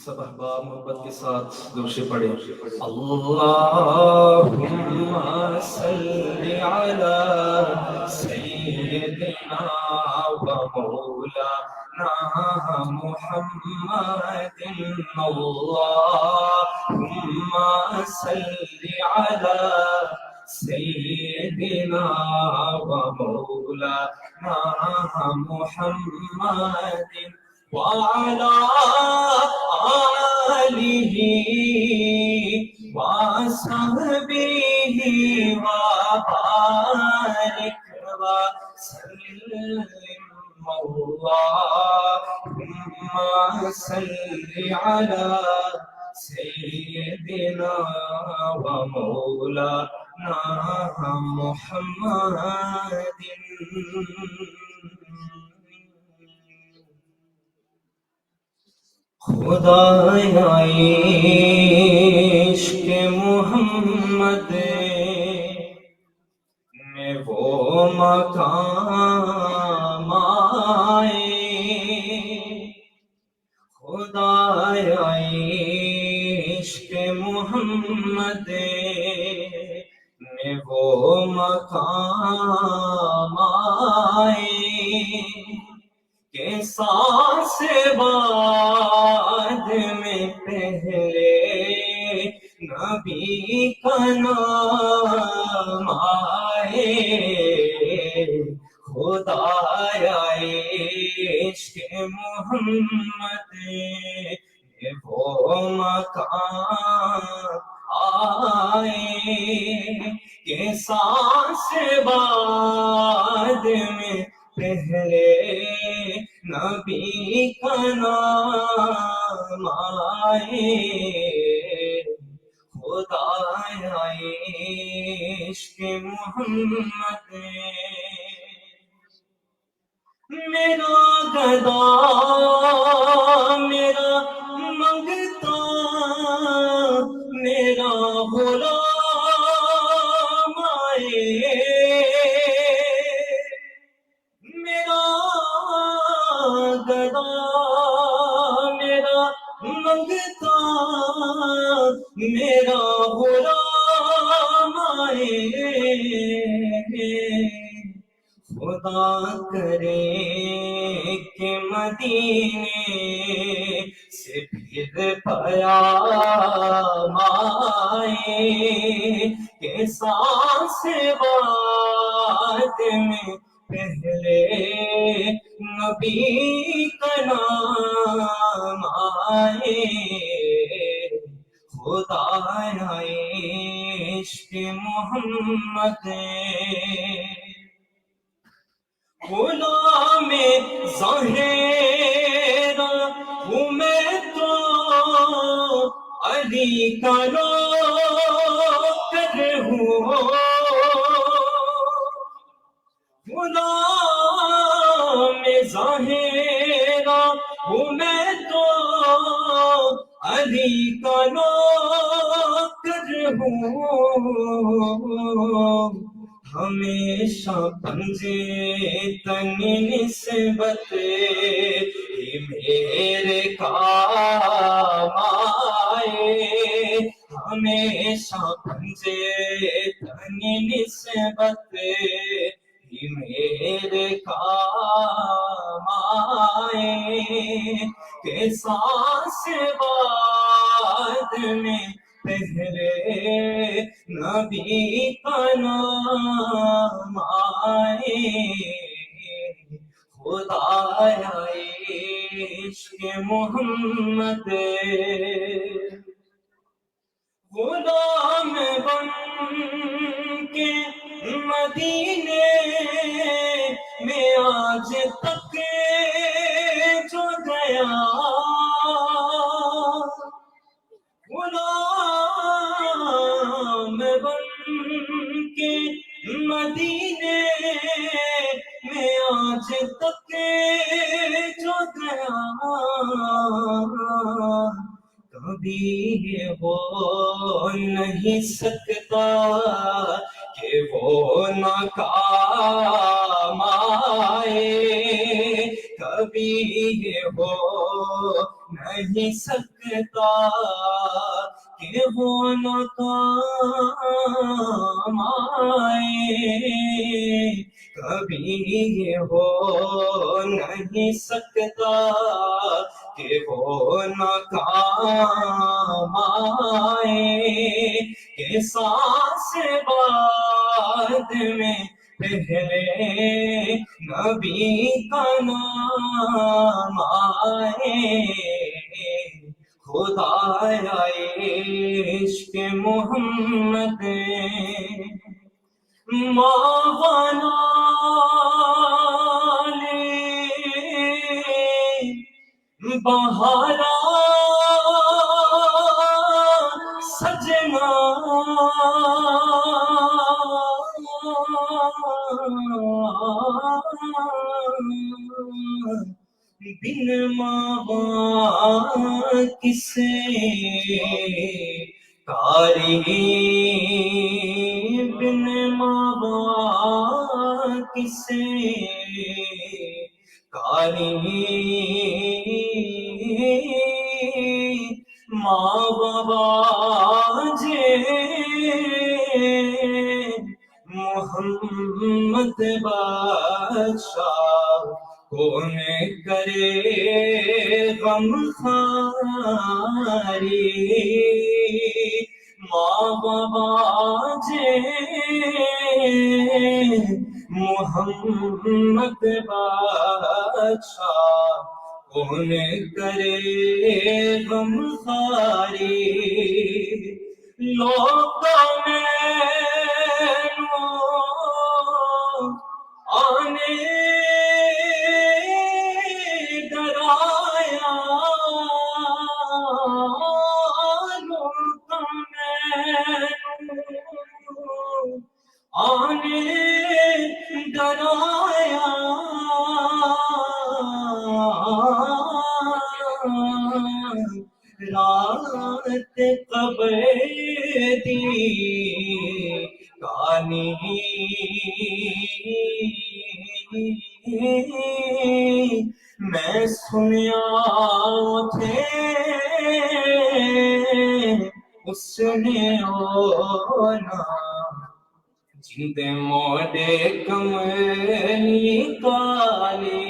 سب احباب محبت کے ساتھ درود پڑھیں. اللہم صلی علی سیدنا و مولانا محمد. اللہم صلی علی سیدنا و مولانا محمد وعلى آله وصحبه وبارك وسلم. اللهم صل على سيدنا ومولانا محمد. خدایا عشق محمد میں وہ مقام آئے. خدایا عشق محمد میں وہ مقام آئے کہ سانس بعد میں پہلے نبی کا نام آئے. خدایا عشق محمد میں وہ مقام آئے کہ سانس بعد میں پہلے نبی کا نام آئے. خدایا عشق محمد میرا گدا میرا منگتا میرا غلام آئے. گدا میرا منگتا میرا غلام آئے. خدا کرے کہ مدینے سے پھر پیام آئے کہ سانس بعد میں پہلے نبی کا نام آئے. خدایا عشق محمد غلام ظاہر ہوں میں تو علی کا نوکر ہوں. غلام ظاہر ہوں میں تو علی کا نوکر ہوں. ہمیشہ پنجے تن نسبت ہی میرے کام آئے. ہمیشہ پنجے تن نسبت ہی میرے کام آئے کہ سانس بعد میں پہلے نبی کا نام آئے. خدایا عشق محمد غلام بن کے مدینے میں آج تک جو گیا. غلام بن کے مدینے میں آج تک جو گیا. کبھی یہ ہو نہیں سکتا کہ وہ ناکام آئے. کبھی یہ ہو نہیں سکتا کہ وہ ناکام آئے، کبھی یہ ہو نہیں سکتا کہ وہ ناکام آئے، کہ سانس بعد میں پہلے نبی کا نام آئے، خدایا عشق محمد ماوانا لے بہارا سجنا بن ماں کسے کاری، بن ماں کسے کاری، ماں بابا جے محمد بادشاہ کون کرے غم خاری، ماں بابا جے محمد بادشاہ کون کرے غم خاری، لوگوں میں آنے ڈرایا، لوگوں میں آنے ڈرایا، رات قبر دی کانی، میں سنیا تھے اس نے اونا جند موڑے کملی کالی،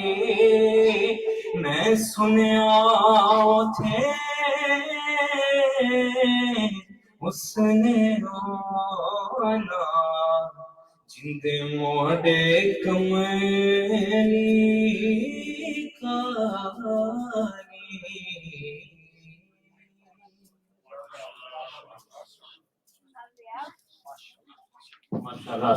میں سنیا تھے اس نے رونا جند موڑے کملی کالی۔ ماشاءاللہ۔